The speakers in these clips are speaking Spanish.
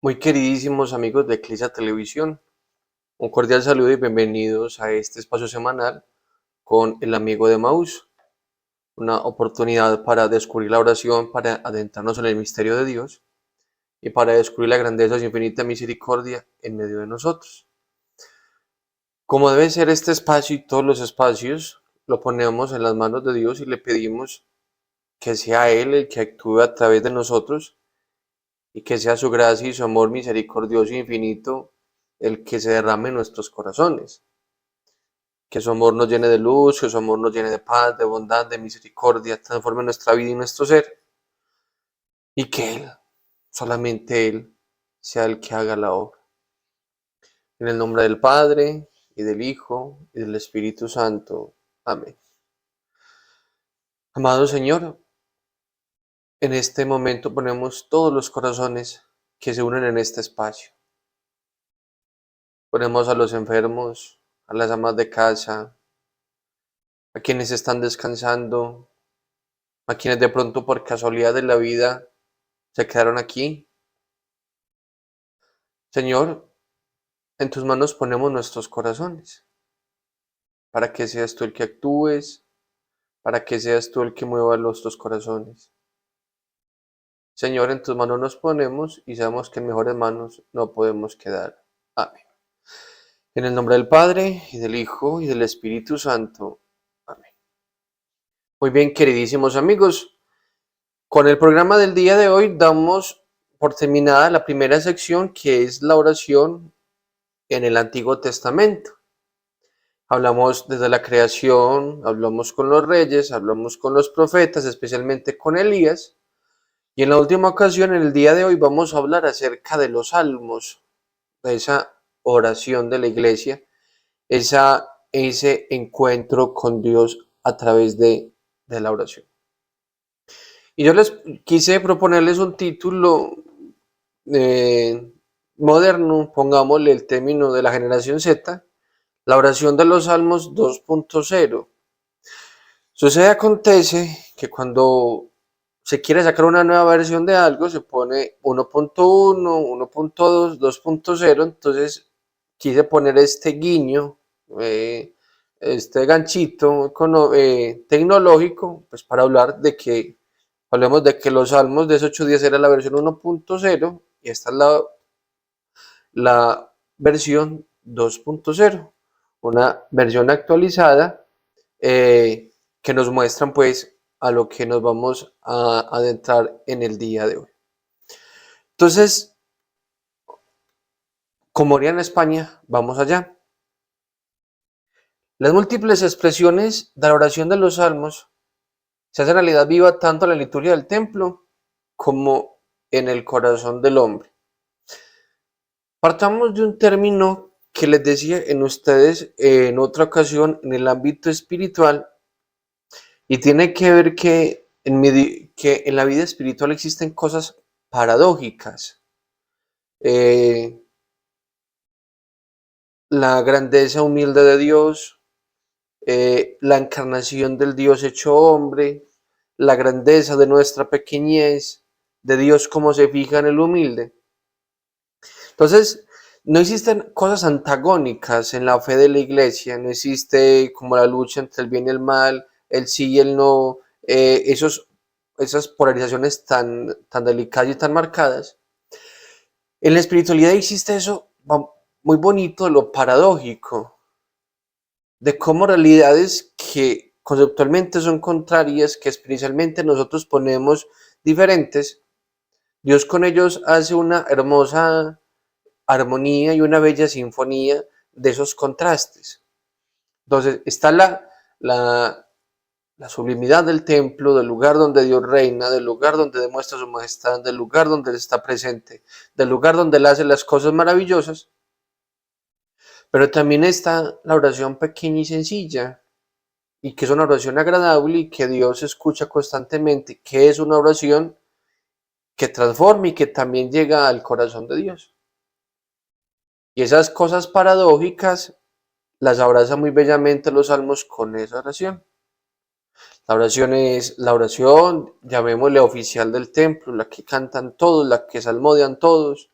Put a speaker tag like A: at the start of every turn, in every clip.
A: Muy queridísimos amigos de Eclesia Televisión, un cordial saludo y bienvenidos a este espacio semanal con el amigo de Maús, una oportunidad para descubrir la oración, para adentrarnos en el misterio de Dios y para descubrir la grandeza de su infinita misericordia en medio de nosotros. Como debe ser este espacio y todos los espacios, lo ponemos en las manos de Dios y le pedimos que sea Él el que actúe a través de nosotros y que sea su gracia y su amor misericordioso e infinito el que se derrame en nuestros corazones. Que su amor nos llene de luz, que su amor nos llene de paz, de bondad, de misericordia, transforme nuestra vida y nuestro ser. Y que Él, solamente Él, sea el que haga la obra. En el nombre del Padre, y del Hijo, y del Espíritu Santo. Amén. Amado Señor, en este momento ponemos todos los corazones que se unen en este espacio. Ponemos a los enfermos, a las amas de casa, a quienes están descansando, a quienes de pronto por casualidad de la vida se quedaron aquí. Señor, en tus manos ponemos nuestros corazones, para que seas tú el que actúes, para que seas tú el que mueva nuestros corazones. Señor, en tus manos nos ponemos y sabemos que en mejores manos no podemos quedar. Amén. En el nombre del Padre, y del Hijo, y del Espíritu Santo. Amén. Muy bien, queridísimos amigos, con el programa del día de hoy damos por terminada la primera sección, que es la oración en el Antiguo Testamento. Hablamos desde la creación, hablamos con los reyes, hablamos con los profetas, especialmente con Elías. Y en la última ocasión, en el día de hoy, vamos a hablar acerca de los salmos, de esa oración de la iglesia, ese encuentro con Dios a través de la oración. Y yo les quise proponerles un título moderno, pongámosle el término de la generación Z, la oración de los salmos 2.0. Acontece que cuando se quiere sacar una nueva versión de algo, se pone 1.1, 1.2, 2.0, entonces quise poner este guiño, este ganchito tecnológico, pues para hablar de que, hablemos de que los salmos de esos 8 días era la versión 1.0 y esta es la versión 2.0, una versión actualizada que nos muestran pues a lo que nos vamos a adentrar en el día de hoy. Entonces, como haría en España, vamos allá. Las múltiples expresiones de la oración de los salmos se hacen realidad viva tanto en la liturgia del templo como en el corazón del hombre. Partamos de un término que les decía en ustedes en otra ocasión en el ámbito espiritual, y tiene que ver que en la vida espiritual existen cosas paradójicas. Eh, la grandeza humilde de Dios, la encarnación del Dios hecho hombre, la grandeza de nuestra pequeñez, de Dios como se fija en el humilde. Entonces, no existen cosas antagónicas en la fe de la iglesia, no existe como la lucha entre el bien y el mal, el sí y el no, esas polarizaciones tan delicadas y tan marcadas. En la espiritualidad existe eso muy bonito, lo paradójico, de cómo realidades que conceptualmente son contrarias, que espiritualmente nosotros ponemos diferentes, Dios con ellos hace una hermosa armonía y una bella sinfonía de esos contrastes. Entonces está la sublimidad del templo, del lugar donde Dios reina, del lugar donde demuestra su majestad, del lugar donde Él está presente, del lugar donde Él hace las cosas maravillosas. Pero también está la oración pequeña y sencilla, y que es una oración agradable y que Dios escucha constantemente, que es una oración que transforma y que también llega al corazón de Dios. Y esas cosas paradójicas las abraza muy bellamente los salmos con esa oración. La oración es la oración, llamémosle oficial del templo, la que cantan todos, la que salmodian todos.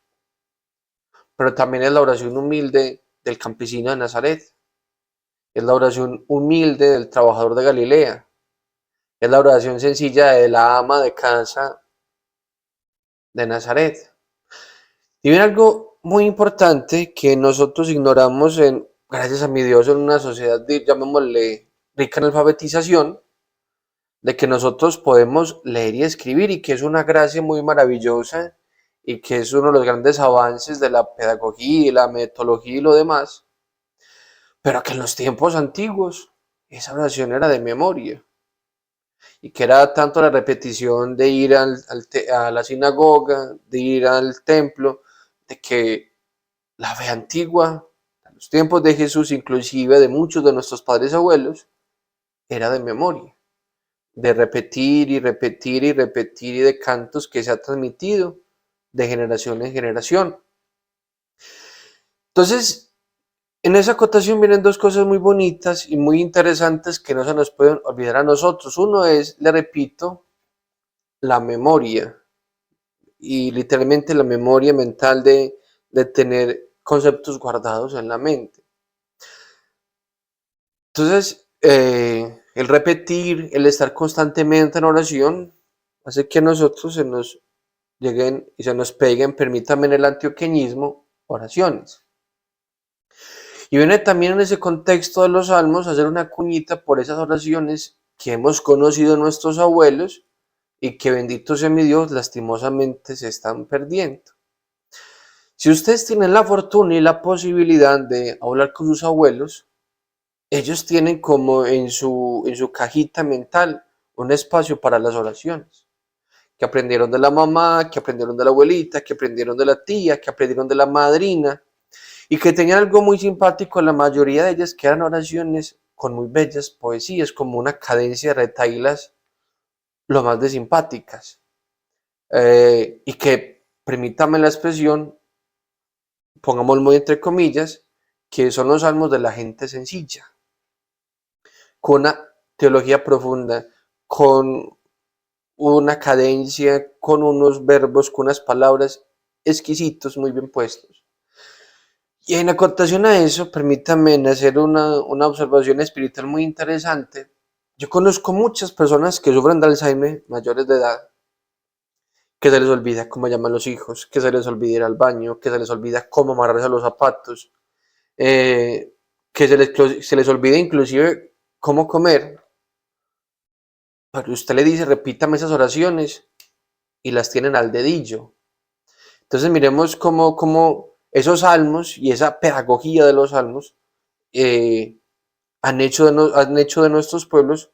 A: pero también es la oración humilde del campesino de Nazaret, es la oración humilde del trabajador de Galilea, es la oración sencilla de la ama de casa de Nazaret. Y viene algo muy importante que nosotros ignoramos gracias a mi Dios, en una sociedad, llamémosle, rica en alfabetización, de que nosotros podemos leer y escribir y que es una gracia muy maravillosa y que es uno de los grandes avances de la pedagogía y la metodología y lo demás, pero que en los tiempos antiguos esa oración era de memoria y que era tanto la repetición de ir a la sinagoga, de ir al templo, de que la fe antigua, en los tiempos de Jesús, inclusive de muchos de nuestros padres abuelos, era de memoria, de repetir y repetir y repetir y de cantos que se ha transmitido de generación en generación. Entonces, en esa acotación vienen dos cosas muy bonitas y muy interesantes que no se nos pueden olvidar a nosotros. Uno es, le repito, la memoria y literalmente la memoria mental de tener conceptos guardados en la mente. Entonces, el repetir, el estar constantemente en oración, hace que a nosotros se nos lleguen y se nos peguen, permítame en el antioqueñismo, oraciones. Y viene también en ese contexto de los salmos hacer una cuñita por esas oraciones que hemos conocido en nuestros abuelos y que bendito sea mi Dios, lastimosamente se están perdiendo. Si ustedes tienen la fortuna y la posibilidad de hablar con sus abuelos, ellos tienen como en su cajita mental un espacio para las oraciones, que aprendieron de la mamá, que aprendieron de la abuelita, que aprendieron de la tía, que aprendieron de la madrina, y que tenían algo muy simpático, la mayoría de ellas que eran oraciones con muy bellas poesías, como una cadencia de retahílas lo más de simpáticas, y que, permítame la expresión, pongamos muy entre comillas, que son los salmos de la gente sencilla, con una teología profunda, con una cadencia, con unos verbos, con unas palabras exquisitos, muy bien puestos. Y en acotación a eso, permítanme hacer una observación espiritual muy interesante. Yo conozco muchas personas que sufren de Alzheimer, mayores de edad, que se les olvida cómo llaman los hijos, que se les olvida ir al baño, que se les olvida cómo amarrarse los zapatos, que se les olvida inclusive cómo comer. Pero usted le dice, repítame esas oraciones y las tienen al dedillo. Entonces miremos cómo esos salmos y esa pedagogía de los salmos eh, han hecho de nuestros pueblos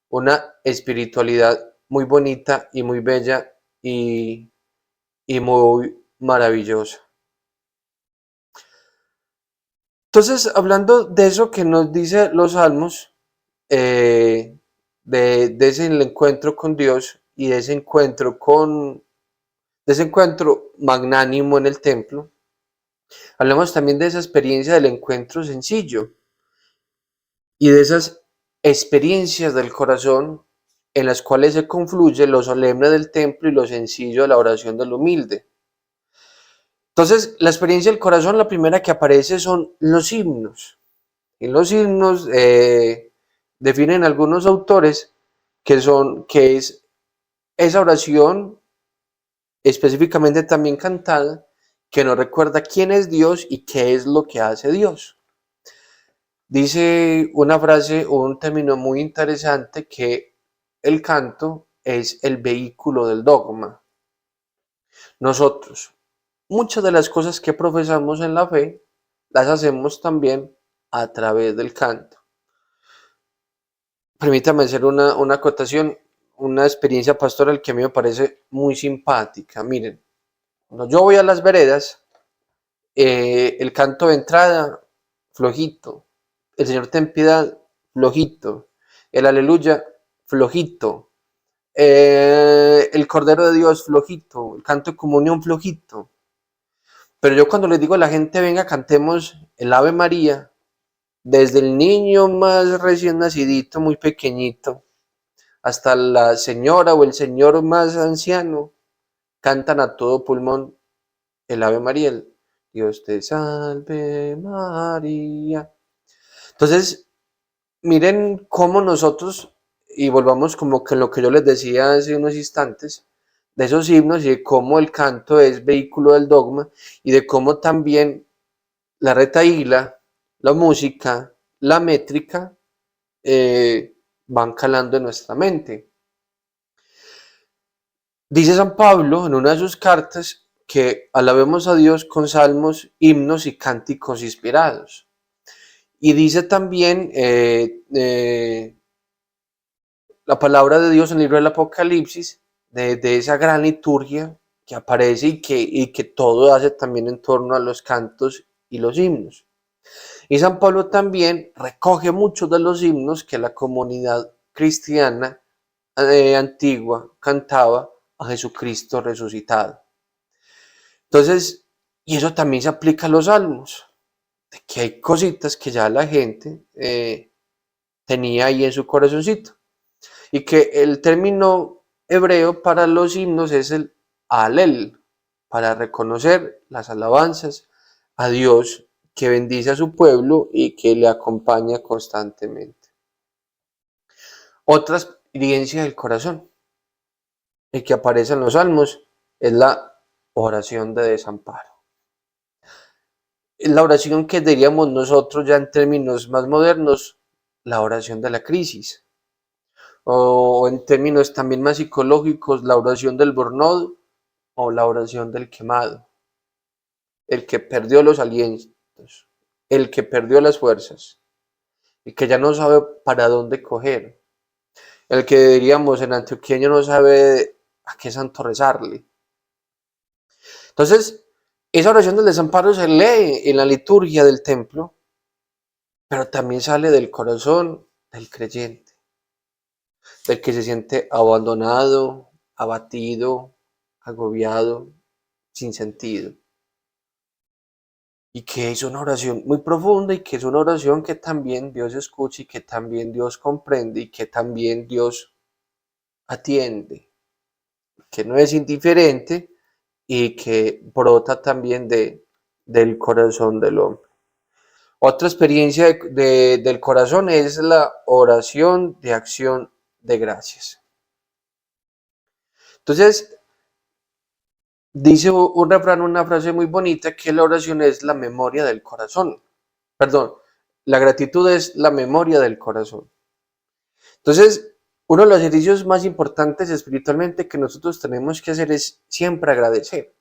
A: una espiritualidad muy bonita y muy bella y muy maravillosa. Entonces, hablando de eso que nos dice los salmos, de ese encuentro con Dios y de ese encuentro magnánimo en el templo, hablamos también de esa experiencia del encuentro sencillo y de esas experiencias del corazón en las cuales se confluye lo solemne del templo y lo sencillo de la oración del humilde. Entonces, la experiencia del corazón, la primera que aparece son los himnos. En los himnos definen algunos autores que es esa oración específicamente también cantada que nos recuerda quién es Dios y qué es lo que hace Dios. Dice una frase o un término muy interesante que el canto es el vehículo del dogma. Nosotros, muchas de las cosas que profesamos en la fe, las hacemos también a través del canto. Permítame hacer una acotación, una experiencia pastoral que a mí me parece muy simpática. Miren, cuando yo voy a las veredas, el canto de entrada, flojito. El Señor ten piedad, flojito. El aleluya, flojito. El Cordero de Dios, flojito. El canto de comunión, flojito. Pero yo cuando les digo a la gente, venga, cantemos el Ave María, desde el niño más recién nacidito, muy pequeñito, hasta la señora o el señor más anciano, cantan a todo pulmón el Ave María. Dios te salve María. Entonces, miren cómo nosotros, y volvamos como que lo que yo les decía hace unos instantes, de esos himnos y de cómo el canto es vehículo del dogma y de cómo también la retahíla, la música, la métrica van calando en nuestra mente. Dice San Pablo en una de sus cartas que alabemos a Dios con salmos, himnos y cánticos inspirados. Y dice también la palabra de Dios en el libro del Apocalipsis, de esa gran liturgia que aparece y que todo hace también en torno a los cantos y los himnos. Y San Pablo también recoge muchos de los himnos que la comunidad cristiana antigua cantaba a Jesucristo resucitado. Entonces, y eso también se aplica a los salmos, de que hay cositas que ya la gente tenía ahí en su corazoncito. Y que el término hebreo para los himnos es el alel, para reconocer las alabanzas a Dios que bendice a su pueblo y que le acompaña constantemente. Otra experiencia del corazón, el que aparece en los salmos, es la oración de desamparo. La oración que diríamos nosotros ya en términos más modernos, la oración de la crisis. O en términos también más psicológicos, la oración del burnout o la oración del quemado, el que perdió los alientos, el que perdió las fuerzas, el que ya no sabe para dónde coger, el que diríamos en antioqueño no sabe a qué santo rezarle. Entonces, esa oración del desamparo se lee en la liturgia del templo, pero también sale del corazón del creyente, del que se siente abandonado, abatido, agobiado, sin sentido. Y que es una oración muy profunda y que es una oración que también Dios escucha y que también Dios comprende y que también Dios atiende, que no es indiferente y que brota también del corazón del hombre. Otra experiencia del corazón es la oración de acción de gracias. Entonces, dice un refrán, una frase muy bonita, que la oración es la memoria del corazón. Perdón, la gratitud es la memoria del corazón. Entonces, uno de los ejercicios más importantes espiritualmente que nosotros tenemos que hacer es siempre agradecer.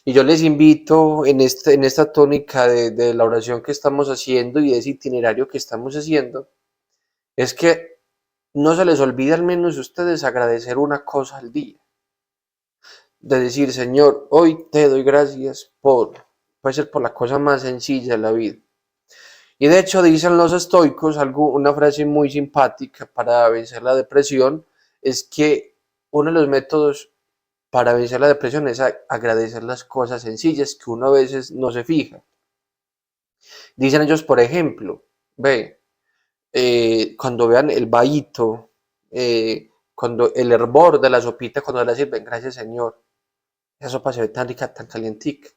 A: Y yo les invito en esta tónica de la oración que estamos haciendo y de ese itinerario que estamos haciendo, es que no se les olvide al menos a ustedes agradecer una cosa al día. De decir, Señor, hoy te doy gracias puede ser por la cosa más sencilla de la vida. Y de hecho dicen los estoicos una frase muy simpática para vencer la depresión, es que uno de los métodos para vencer la depresión es agradecer las cosas sencillas que uno a veces no se fija. Dicen ellos, por ejemplo, cuando vean el vahito, cuando el hervor de la sopita, cuando la sirven, gracias Señor, esa sopa se ve tan rica, tan calientica.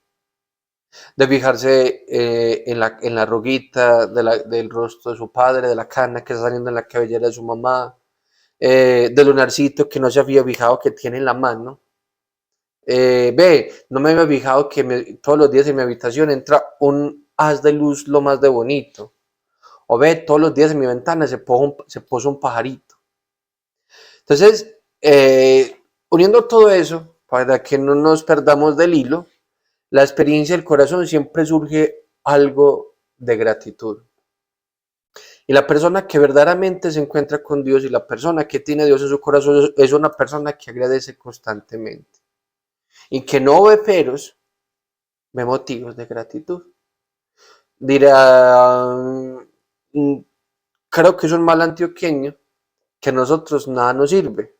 A: De fijarse en la arruguita del rostro de su padre, de la cana que está saliendo en la cabellera de su mamá, del lunarcito que no se había fijado que tiene en la mano. No me había fijado que todos los días en mi habitación entra un haz de luz lo más de bonito. O todos los días en mi ventana se puso un pajarito. Entonces, uniendo todo eso, para que no nos perdamos del hilo, la experiencia del corazón siempre surge algo de gratitud. Y la persona que verdaderamente se encuentra con Dios y la persona que tiene a Dios en su corazón es una persona que agradece constantemente. Y que no ve peros, ve motivos de gratitud. Dirá, creo que es un mal antioqueño, que a nosotros nada nos sirve.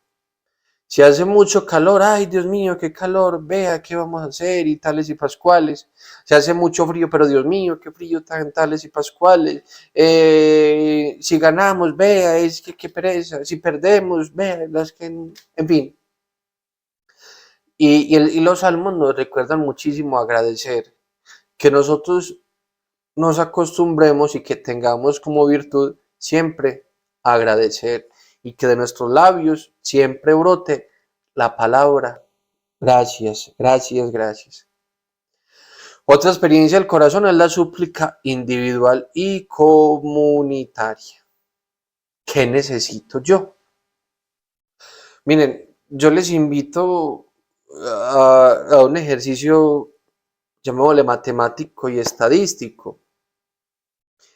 A: Si hace mucho calor, ay Dios mío, qué calor, vea qué vamos a hacer y tales y pascuales. Si hace mucho frío, pero Dios mío, qué frío tan tales y pascuales. Si ganamos, vea, es que qué pereza. Si perdemos, vea, las que, en fin. Y los salmos nos recuerdan muchísimo a agradecer, que nosotros nos acostumbremos y que tengamos como virtud siempre agradecer y que de nuestros labios siempre brote la palabra gracias, gracias, gracias. Otra experiencia del corazón es la súplica individual y comunitaria. ¿Qué necesito yo? Miren, yo les invito a un ejercicio, llamémosle matemático y estadístico.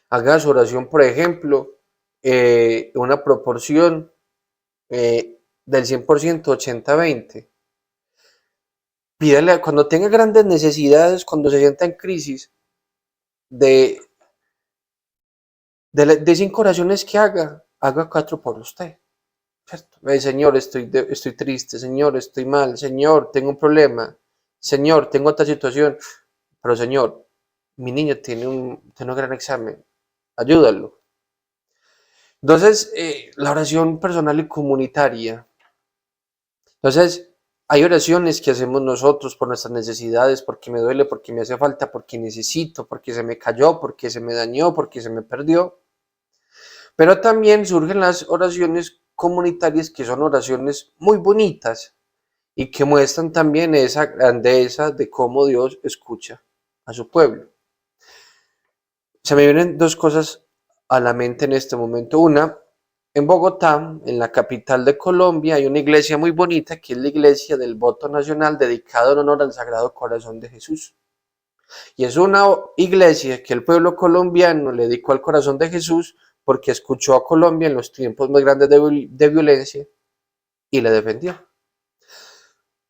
A: Haga su oración, por ejemplo, una proporción del 100% 80-20. Pídale, cuando tenga grandes necesidades, cuando se sienta en crisis, de, de 5 oraciones que haga 4 por usted. ¿Cierto? Señor, estoy triste, Señor, estoy mal, Señor, tengo un problema, Señor, tengo otra situación, pero Señor, mi niño tiene un gran examen, ayúdalo. Entonces, la oración personal y comunitaria. Entonces, hay oraciones que hacemos nosotros por nuestras necesidades, porque me duele, porque me hace falta, porque necesito, porque se me cayó, porque se me dañó, porque se me perdió. Pero también surgen las oraciones comunitarias, que son oraciones muy bonitas y que muestran también esa grandeza de cómo Dios escucha a su pueblo. Se me vienen dos cosas a la mente en este momento. Una, en Bogotá, en la capital de Colombia, hay una iglesia muy bonita que es la iglesia del Voto Nacional, dedicada en honor al Sagrado Corazón de Jesús. Y es una iglesia que el pueblo colombiano le dedicó al corazón de Jesús porque escuchó a Colombia en los tiempos más grandes de violencia y le defendió.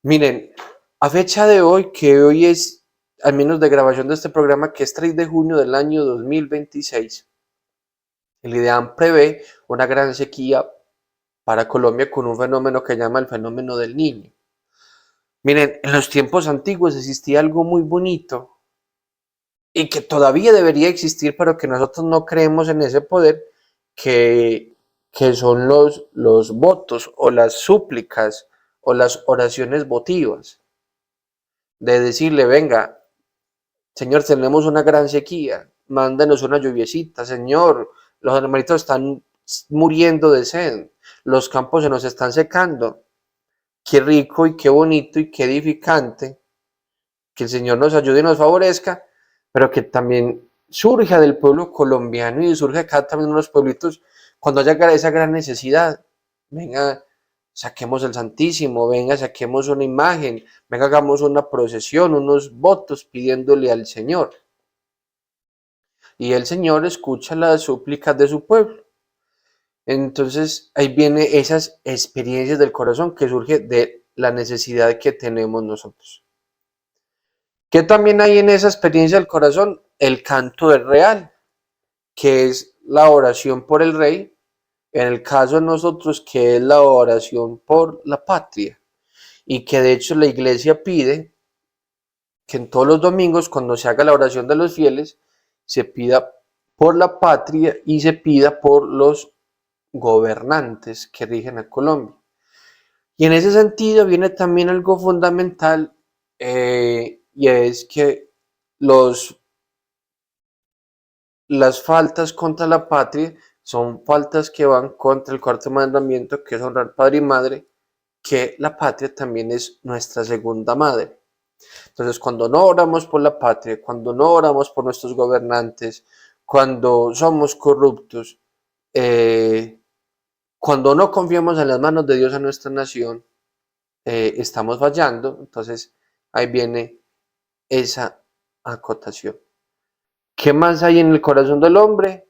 A: Miren, a fecha de hoy, que hoy es, al menos de grabación de este programa, que es 3 de junio del año 2026, el IDEAM prevé una gran sequía para Colombia con un fenómeno que llama el fenómeno del Niño. Miren, en los tiempos antiguos existía algo muy bonito y que todavía debería existir, pero que nosotros no creemos en ese poder, que, que son los votos o las súplicas o las oraciones votivas. De decirle, venga, Señor, tenemos una gran sequía, mándanos una lluviecita, Señor, los animalitos están muriendo de sed, los campos se nos están secando. Qué rico y qué bonito y qué edificante que el Señor nos ayude y nos favorezca, pero que también surja del pueblo colombiano y surja acá también unos pueblitos cuando haya esa gran necesidad. Venga, saquemos el Santísimo, venga, saquemos una imagen, venga, hagamos una procesión, unos votos pidiéndole al Señor. Y el Señor escucha las súplicas de su pueblo. Entonces ahí viene esas experiencias del corazón que surge de la necesidad que tenemos nosotros. ¿Qué también hay en esa experiencia del corazón? El canto del real, que es la oración por el rey, en el caso de nosotros, que es la oración por la patria, y que de hecho la iglesia pide que en todos los domingos, cuando se haga la oración de los fieles, se pida por la patria y se pida por los gobernantes que rigen a Colombia. Y en ese sentido viene también algo fundamental, y es que las faltas contra la patria son faltas que van contra el cuarto mandamiento, que es honrar padre y madre, que la patria también es nuestra segunda madre. Entonces, cuando no oramos por la patria, cuando no oramos por nuestros gobernantes, cuando somos corruptos, cuando no confiamos en las manos de Dios a nuestra nación, estamos fallando. Entonces, ahí viene esa acotación. ¿Qué más hay en el corazón del hombre?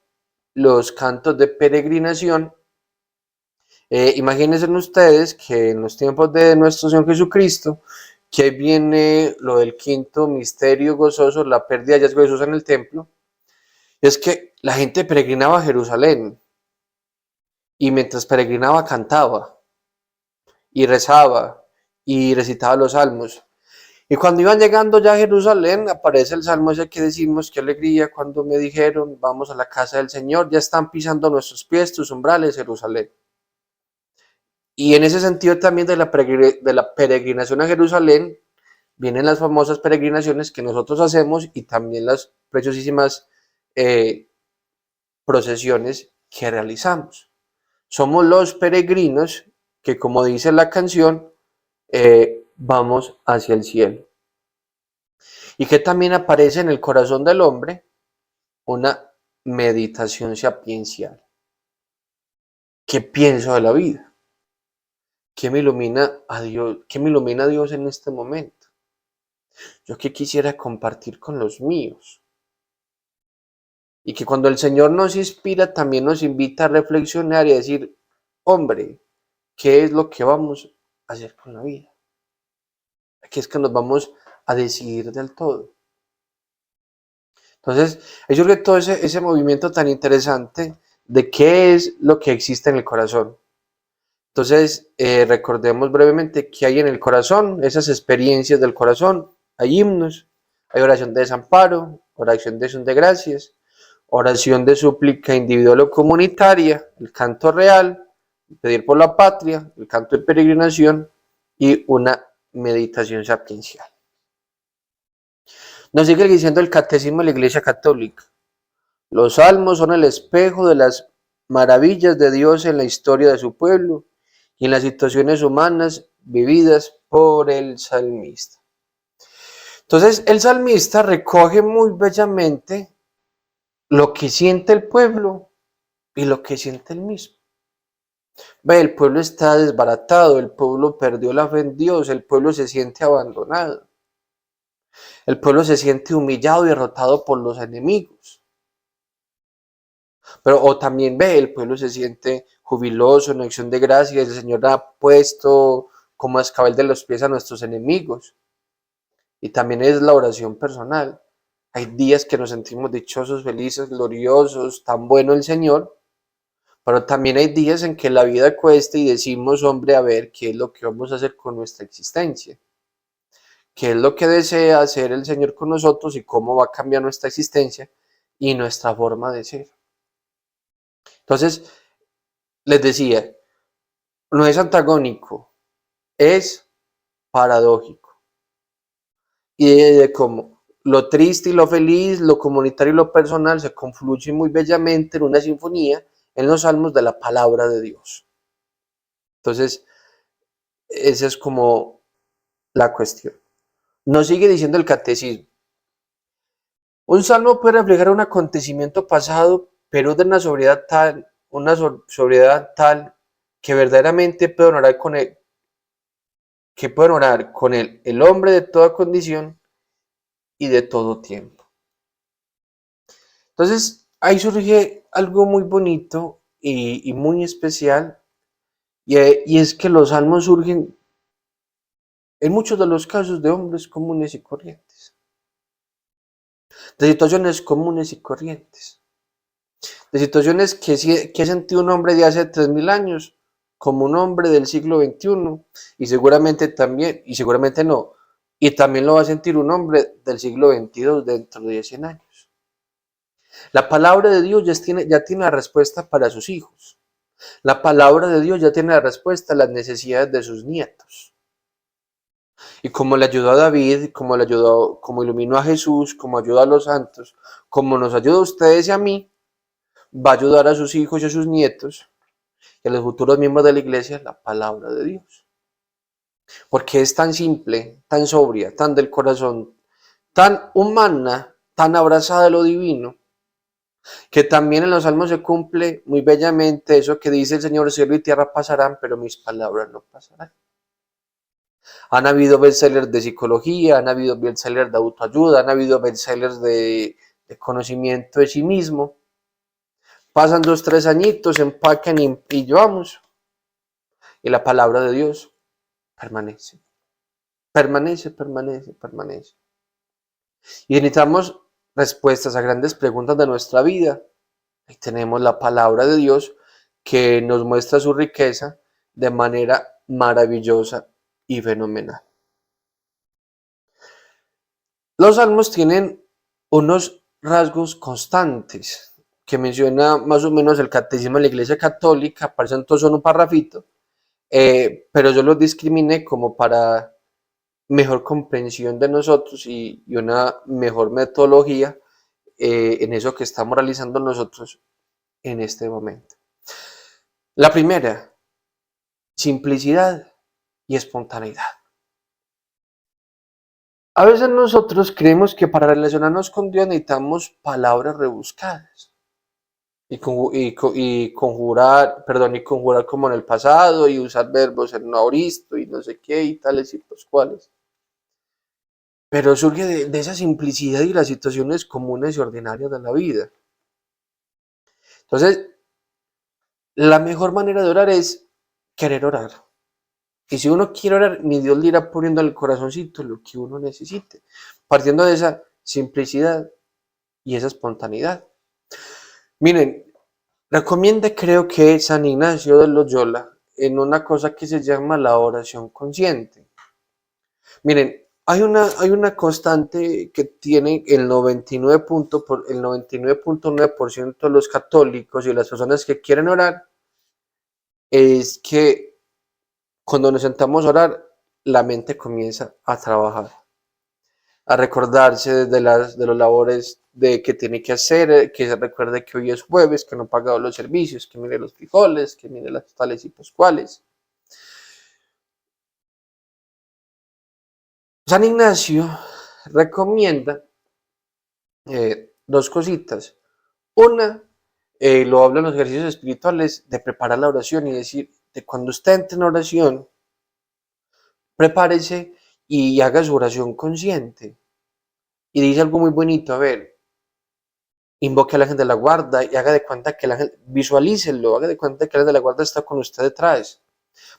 A: Los cantos de peregrinación. Imagínense ustedes que en los tiempos de nuestro Señor Jesucristo, que ahí viene lo del quinto misterio gozoso, la pérdida de hallazgo de Jesús en el templo, es que la gente peregrinaba a Jerusalén y mientras peregrinaba cantaba y rezaba y recitaba los salmos. Y cuando iban llegando ya a Jerusalén, aparece el salmo ese que decimos, qué alegría cuando me dijeron, vamos a la casa del Señor, ya están pisando nuestros pies, tus umbrales, Jerusalén. Y en ese sentido también de la peregrinación a Jerusalén, vienen las famosas peregrinaciones que nosotros hacemos y también las preciosísimas eh, procesiones que realizamos. Somos los peregrinos que, como dice la canción, vamos hacia el cielo. Y que también aparece en el corazón del hombre una meditación sapiencial. ¿Qué pienso de la vida? ¿Qué me ilumina a Dios? ¿Qué me ilumina a Dios en este momento? Yo que quisiera compartir con los míos. Y que cuando el Señor nos inspira, también nos invita a reflexionar y a decir, hombre, ¿qué es lo que vamos a hacer con la vida? Aquí es que nos vamos a decidir del todo. Entonces, yo creo que todo ese movimiento tan interesante de qué es lo que existe en el corazón. Entonces, recordemos brevemente qué hay en el corazón, esas experiencias del corazón. Hay himnos, hay oración de desamparo, oración de acción de gracias, oración de súplica individual o comunitaria, el canto real, pedir por la patria, el canto de peregrinación y una meditación sapiencial. Nos sigue diciendo el Catecismo de la Iglesia Católica. Los salmos son el espejo de las maravillas de Dios en la historia de su pueblo y en las situaciones humanas vividas por el salmista. Entonces, el salmista recoge muy bellamente lo que siente el pueblo y lo que siente él mismo. Ve, el pueblo está desbaratado, el pueblo perdió la fe en Dios, el pueblo se siente abandonado, el pueblo se siente humillado y derrotado por los enemigos. Pero o también ve, el pueblo se siente jubiloso en acción de gracias, el Señor ha puesto como escabel de los pies a nuestros enemigos. Y también es la oración personal. Hay días que nos sentimos dichosos, felices, gloriosos, tan bueno el Señor, pero también hay días en que la vida cuesta y decimos, hombre, a ver, ¿qué es lo que vamos a hacer con nuestra existencia? ¿Qué es lo que desea hacer el Señor con nosotros y cómo va a cambiar nuestra existencia y nuestra forma de ser? Entonces, les decía, no es antagónico, es paradójico. Y de cómo lo triste y lo feliz, lo comunitario y lo personal se confluyen muy bellamente en una sinfonía en los salmos de la palabra de Dios. Entonces, esa es como la cuestión. Nos sigue diciendo el catecismo. Un salmo puede reflejar un acontecimiento pasado, pero de una sobriedad tal que verdaderamente puede honorar con él, que puede honorar con él el hombre de toda condición y de todo tiempo. Entonces, ahí surge algo muy bonito y muy especial, y es que los salmos surgen en muchos de los casos de hombres comunes y corrientes, de situaciones comunes y corrientes, de situaciones que ha sentido un hombre de hace 3000 años como un hombre del siglo XXI, y seguramente también, y seguramente no, y también lo va a sentir un hombre del siglo XXII dentro de 100 años. La palabra de Dios ya tiene la respuesta para sus hijos. La palabra de Dios ya tiene la respuesta a las necesidades de sus nietos. Y como le ayudó a David, como le ayudó, como iluminó a Jesús, como ayudó a los santos, como nos ayuda a ustedes y a mí, va a ayudar a sus hijos y a sus nietos y a los futuros miembros de la iglesia la palabra de Dios. Porque es tan simple, tan sobria, tan del corazón, tan humana, tan abrazada de lo divino, que también en los salmos se cumple muy bellamente eso que dice el Señor: cielo y tierra pasarán, pero mis palabras no pasarán. Han habido bestsellers de psicología, han habido bestsellers de autoayuda, han habido bestsellers de conocimiento de sí mismo. Pasan 2, 3 añitos, empacan y llevamos. Y la palabra de Dios permanece. Permanece, permanece, permanece. Y necesitamos respuestas a grandes preguntas de nuestra vida. Ahí tenemos la palabra de Dios que nos muestra su riqueza de manera maravillosa y fenomenal. Los salmos tienen unos rasgos constantes que menciona más o menos el catecismo de la Iglesia Católica, aparecen todos en un parrafito, pero yo los discriminé como para mejor comprensión de nosotros y una mejor metodología en eso que estamos realizando nosotros en este momento. La primera, simplicidad y espontaneidad. A veces nosotros creemos que para relacionarnos con Dios necesitamos palabras rebuscadas y conjurar como en el pasado y usar verbos en aoristo y no sé qué y tales y pues cuales. Pero surge de esa simplicidad y las situaciones comunes y ordinarias de la vida. Entonces, la mejor manera de orar es querer orar. Y si uno quiere orar, mi Dios le irá poniendo en el corazoncito lo que uno necesite, partiendo de esa simplicidad y esa espontaneidad. Miren, recomienda creo que San Ignacio de Loyola en una cosa que se llama la oración consciente. Miren, hay una constante que tiene el 99.9% de los católicos y las personas que quieren orar, es que cuando nos sentamos a orar, la mente comienza a trabajar, a recordarse de los labores de que tiene que hacer, que se recuerde que hoy es jueves, que no ha pagado los servicios, que mire los frijoles, que mire las tales y pascuales. San Ignacio recomienda dos cositas. Una, lo habla en los ejercicios espirituales, de preparar la oración y decir, de cuando usted entre en oración, prepárese y haga su oración consciente. Y dice algo muy bonito, a ver, invoque al ángel de la guarda y haga de cuenta que el ángel, visualícelo, haga de cuenta que el ángel de la guarda está con usted detrás.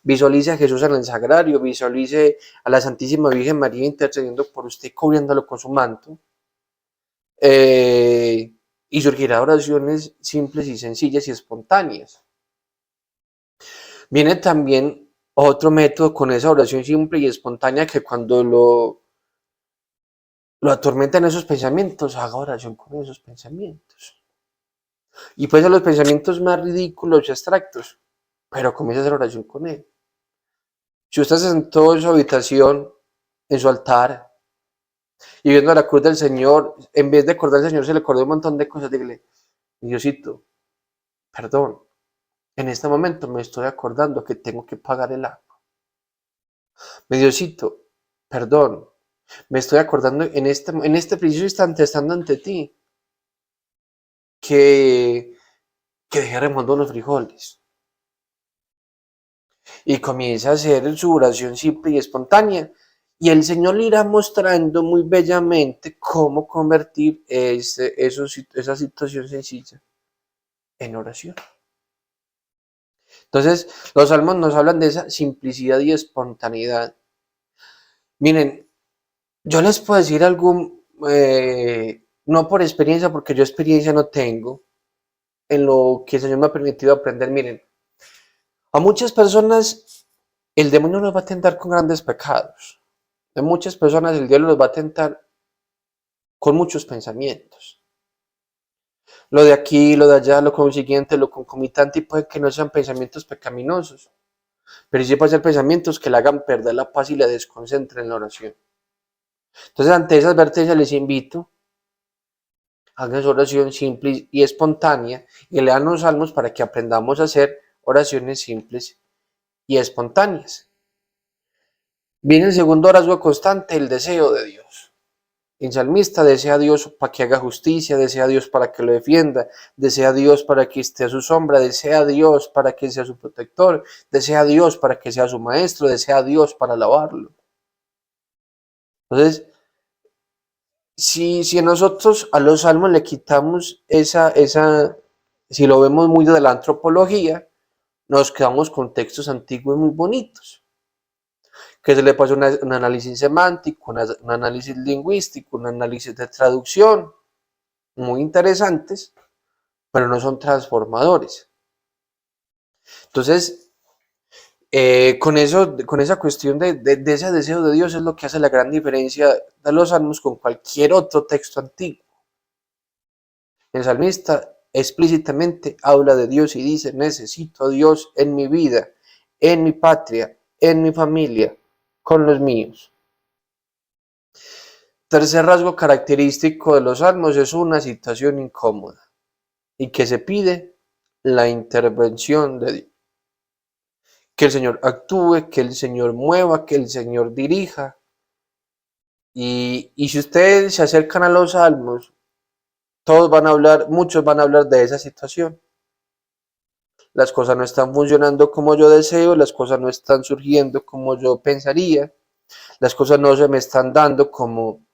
A: Visualice a Jesús en el sagrario, visualice a la Santísima Virgen María intercediendo por usted, cubriéndolo con su manto. Y surgirá oraciones simples y sencillas y espontáneas. Viene también otro método con esa oración simple y espontánea, que cuando lo atormentan esos pensamientos, haga oración con esos pensamientos. Y puede ser los pensamientos más ridículos y abstractos, pero comienza a hacer oración con él. Si usted se sentó en su habitación, en su altar, y viendo la cruz del Señor, en vez de acordar al Señor, se le acordó un montón de cosas, dígale, Diosito, perdón, en este momento me estoy acordando que tengo que pagar el agua. Mi Diosito, perdón, me estoy acordando en este preciso instante, estando ante ti, que, que dejé remando unos frijoles. Y comienza a hacer su oración simple y espontánea. Y el Señor le irá mostrando muy bellamente cómo convertir esa situación sencilla en oración. Entonces, los salmos nos hablan de esa simplicidad y espontaneidad. Miren, yo les puedo decir algo, no por experiencia, porque yo experiencia no tengo, en lo que el Señor me ha permitido aprender. Miren, a muchas personas el demonio los va a tentar con grandes pecados. A muchas personas el diablo los va a tentar con muchos pensamientos. Lo de aquí, lo de allá, lo consiguiente, lo concomitante, y puede que no sean pensamientos pecaminosos, pero sí pueden ser pensamientos que le hagan perder la paz y le desconcentren en la oración. Entonces, ante esas advertencias les invito, hagan su oración simple y espontánea y lean los salmos para que aprendamos a hacer oraciones simples y espontáneas. Viene el segundo rasgo constante, el deseo de Dios. El salmista desea a Dios para que haga justicia, desea a Dios para que lo defienda, desea a Dios para que esté a su sombra, desea a Dios para que sea su protector, desea a Dios para que sea su maestro, desea a Dios para alabarlo. Entonces, si nosotros a los salmos le quitamos si lo vemos muy de la antropología, nos quedamos con textos antiguos muy bonitos, que se le pasa un análisis semántico, un análisis lingüístico, un análisis de traducción, muy interesantes, pero no son transformadores. Entonces, con esa cuestión de ese deseo de Dios es lo que hace la gran diferencia de los salmos con cualquier otro texto antiguo. El salmista explícitamente habla de Dios y dice, necesito a Dios en mi vida, en mi patria, en mi familia, con los míos. Tercer rasgo característico de los salmos es una situación incómoda y que se pide la intervención de Dios. Que el Señor actúe, que el Señor mueva, que el Señor dirija. Y si ustedes se acercan a los salmos, muchos van a hablar de esa situación. Las cosas no están funcionando como yo deseo, las cosas no están surgiendo como yo pensaría, las cosas no se me están dando como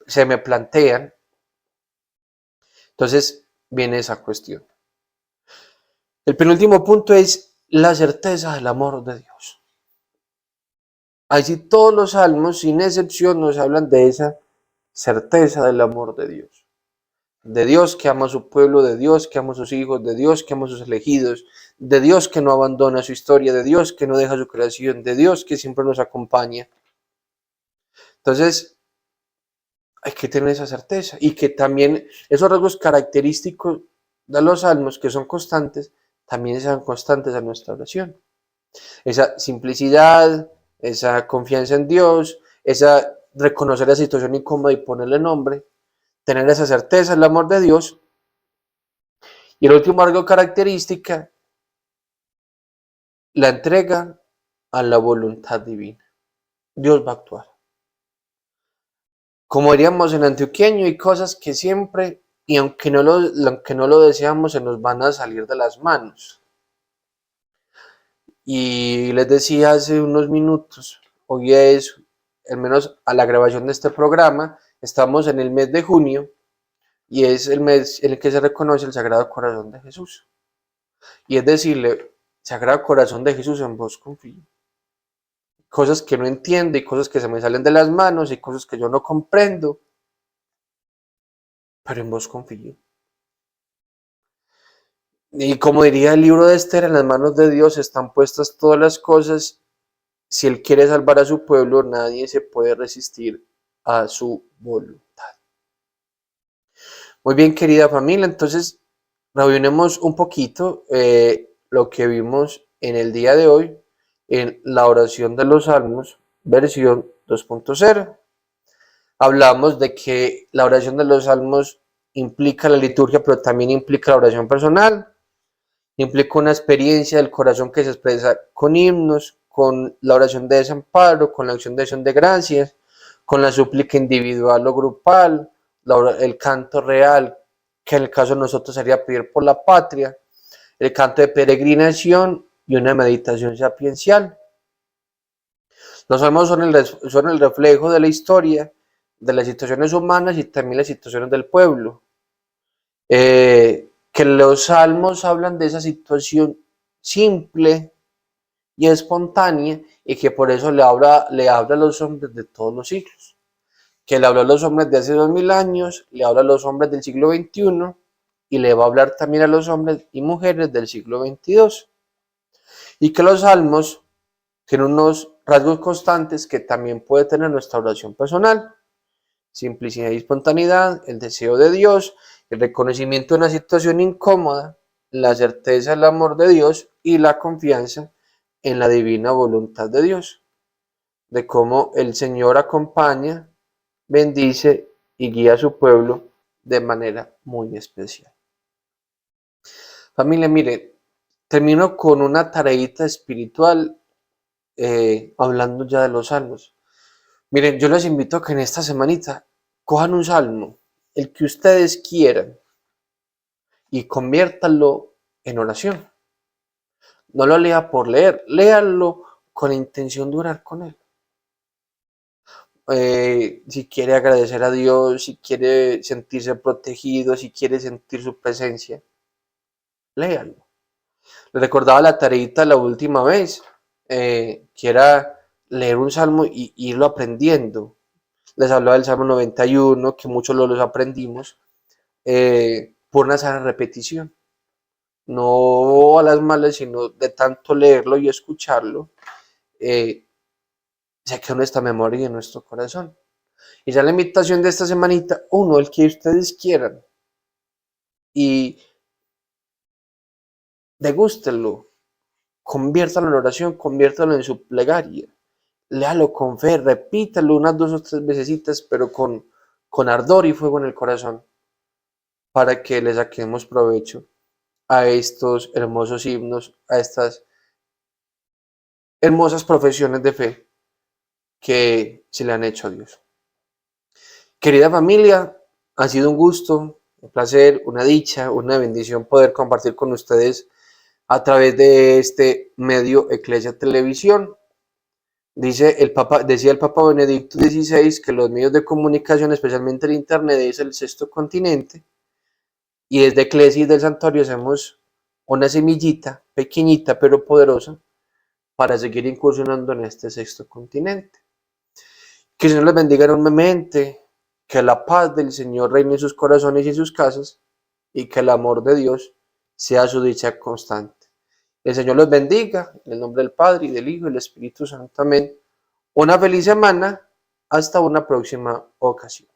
A: se me plantean. Entonces viene esa cuestión. El penúltimo punto es la certeza del amor de Dios. Allí todos los salmos, sin excepción, nos hablan de esa certeza del amor de Dios. De Dios que ama a su pueblo, de Dios que ama a sus hijos, de Dios que ama a sus elegidos, de Dios que no abandona su historia, de Dios que no deja su creación, de Dios que siempre nos acompaña. Entonces, hay que tener esa certeza y que también esos rasgos característicos de los salmos que son constantes, también sean constantes en nuestra oración. Esa simplicidad, esa confianza en Dios, esa reconocer la situación incómoda y ponerle nombre, tener esa certeza, el amor de Dios. Y el último rasgo característica, la entrega a la voluntad divina. Dios va a actuar. Como diríamos en antioqueño, hay cosas que siempre, y aunque no lo deseamos, se nos van a salir de las manos. Y les decía hace unos minutos, hoy es, al menos a la grabación de este programa, estamos en el mes de junio y es el mes en el que se reconoce el Sagrado Corazón de Jesús. Y es decirle, Sagrado Corazón de Jesús, en vos confío. Cosas que no entiendo y cosas que se me salen de las manos y cosas que yo no comprendo, pero en vos confío. Y como diría el libro de Esther, en las manos de Dios están puestas todas las cosas. Si Él quiere salvar a su pueblo, nadie se puede resistir a su voluntad. Muy bien, querida familia, entonces reunimos un poquito lo que vimos en el día de hoy en la oración de los Salmos, versión 2.0. Hablamos de que la oración de los Salmos implica la liturgia, pero también implica la oración personal, implica una experiencia del corazón que se expresa con himnos, con la oración de desamparo, con la acción de acción de gracias, con la súplica individual o grupal, el canto real, que en el caso de nosotros sería pedir por la patria, el canto de peregrinación y una meditación sapiencial. Los salmos son el reflejo de la historia, de las situaciones humanas y también las situaciones del pueblo. Que los salmos hablan de esa situación simple y espontánea y que por eso le habla a los hombres de todos los siglos. Que le habla a los hombres de hace 2000 años, le habla a los hombres del siglo XXI y le va a hablar también a los hombres y mujeres del siglo XXII. Y que los salmos tienen unos rasgos constantes que también puede tener nuestra oración personal. Simplicidad y espontaneidad, el deseo de Dios, el reconocimiento de una situación incómoda, la certeza del amor de Dios y la confianza en la divina voluntad de Dios, de cómo el Señor acompaña, bendice y guía a su pueblo de manera muy especial. Familia, mire, termino con una tareita espiritual hablando ya de los salmos. Miren, yo les invito a que en esta semanita cojan un salmo, el que ustedes quieran, y conviértanlo en oración. No lo lea por leer, léanlo con la intención de orar con él. Si quiere agradecer a Dios, si quiere sentirse protegido, si quiere sentir su presencia, léanlo. Les recordaba la tareita la última vez, que era leer un salmo y irlo aprendiendo. Les hablaba del Salmo 91, que muchos los aprendimos por una sana repetición. No a las malas, sino de tanto leerlo y escucharlo, se queda nuestra memoria y en nuestro corazón. Y ya la invitación de esta semanita, uno, el que ustedes quieran, y degústenlo conviértalo en oración, conviértalo en su plegaria. Léalo con fe, repítalo unas 2 o 3 vecesitas, pero con ardor y fuego en el corazón, para que le saquemos provecho a estos hermosos himnos, a estas hermosas profesiones de fe que se le han hecho a Dios. Querida familia, ha sido un gusto, un placer, una dicha, una bendición poder compartir con ustedes a través de este medio Eclesia Televisión. Decía el Papa Benedicto XVI que los medios de comunicación, especialmente el Internet, es el sexto continente, y desde Eclesia y del Santuario hacemos una semillita pequeñita pero poderosa para seguir incursionando en este sexto continente. Que el Señor les bendiga enormemente, que la paz del Señor reine en sus corazones y en sus casas, y que el amor de Dios sea su dicha constante. El Señor los bendiga, en el nombre del Padre, y del Hijo, y del Espíritu Santo. Amén. Una feliz semana, hasta una próxima ocasión.